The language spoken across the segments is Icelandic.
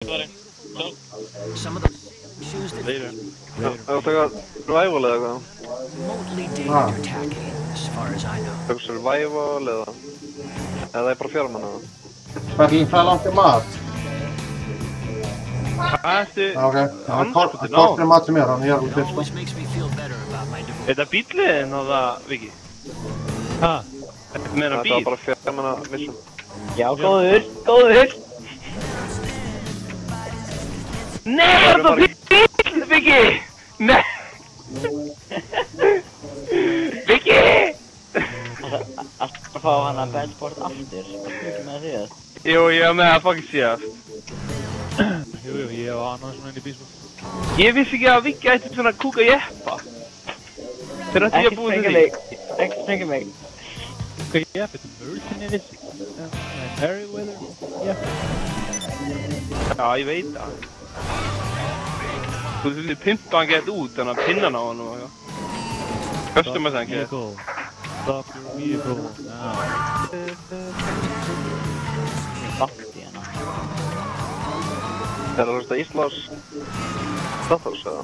Some of those shoes that Later. I'll take a survival eða eitthvað. remotely danger tacky, as far as I know. Taka survival eða það bara fjármanna það. Fucking hvað langt mat? Hættu... Ok, það kortir mat sem hann er alveg It fyrst. always makes me feel better about my divorce. Er það bíllinn á það, Viki? Hæ? Þetta með hann Þetta bíl? var bara fjármanna mission. Já, góður! Nei, það er bara bíll, Viki! Nei! Viki! Alltaf að fá hann að Bedford aftur, hvað er ekki með því að? Jú, ég var með að fucking síðast. Jú, ég var annars svona inn í bísbúr. Ég vissi ekki að Viki ætti svona kúka jeppa. Þeir ætti ég að búið til því. Ekki sprengja mig. Kúka jepp, þetta er Mercenaries, Merryweather, jepp. Já, ég veit það. Þú þurfti pimpa hann gett út, þannig að pinna hann á hann og eitthvað. Customer thank you. Stop your vehicle now. Bakti hérna. Það hlusta Íslands Stathos eða?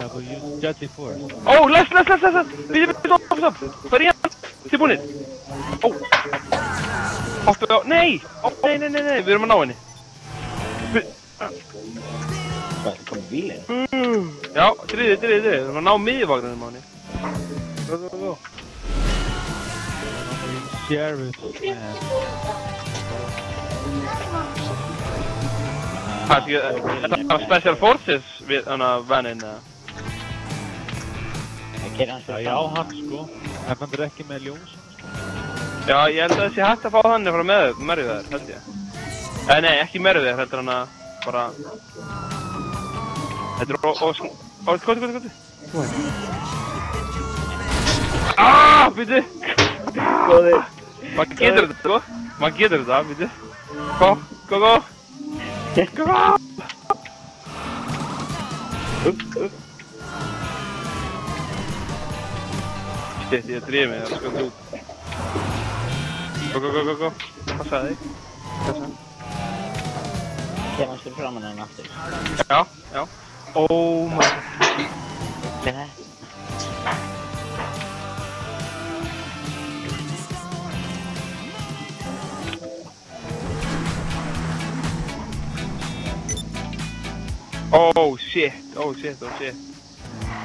Have you used Deadly Force? Ó, les! Bíddu, stopp! Hvað er í hann? Tilbúinir! Ó! Áttu á... Nei! Ó, nei, við erum að ná henni. Hvað, komið bílinn? Já, driðið, við erum að ná miðjavagninum á henni. Go. Sheriff, man. Þetta var Special Forces við hana vaninn. Ég gerir hans Já, fyrir ég á hann sko. En hann er ekki með ljós. Já, ég held að þessi hægt að fá þannig frá Merryweather, held ég. Nei, ekki Merryweather, heldur hann að bara... Þetta er Koti. Býtu! Góður. Maður getur þetta, sko. Býtu. Go! Shit, ég drýði mig, það er skoðið út. Go. Passaði þig. Gerir hans fyrir framann hann aftur. Já. Oh my god. Með þetta. Oh shit.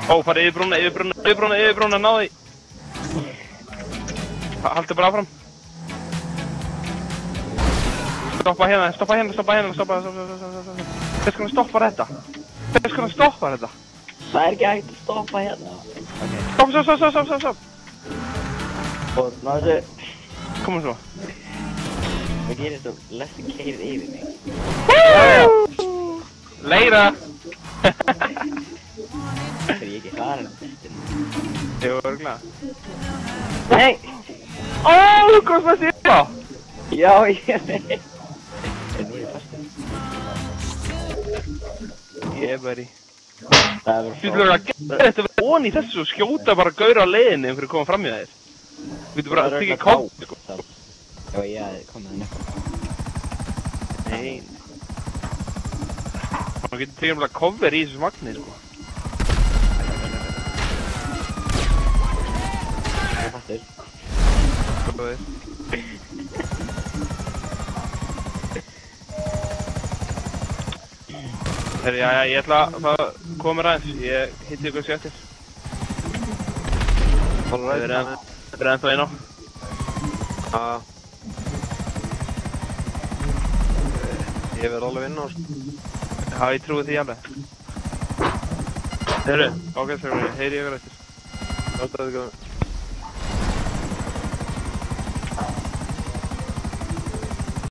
Ó, farið yfir brúna, náði. Haldu bara áfram. Stoppa hérna. Hvers konar stoppar þetta? Það er ekki hægt að stoppa hérna. Stopp. Og náðu, Komum svo. hvað gerir þú? Lestin keirið yfir mig. Leira. Það er ég ekki farin af lestin. Ég var örugglega. Nei! Ó, þú komst með síðan. Já, ég er með. Nú er ég fastur. Yeah, buddy. Það er Þú þurfur að gera þetta verið ón í þessu og skjóta bara gaur á leiðinni fyrir að koma fram í þér. Þú getur bara að tekja kótt, sko. Já, ég hafði komið hann upp. Nei. Þú getur tekið bara cover í þessu magni, sko. Ég er fastur. Herri, já, ég ætla að koma mér aðeins. Ég hitti ykkur sér eftir. Þetta er ennþá einn á. Ég verð alveg inn á sko. Já, ég trúi því alveg. Herri, ok, heyri ég ykkur eftir. Þetta er ekki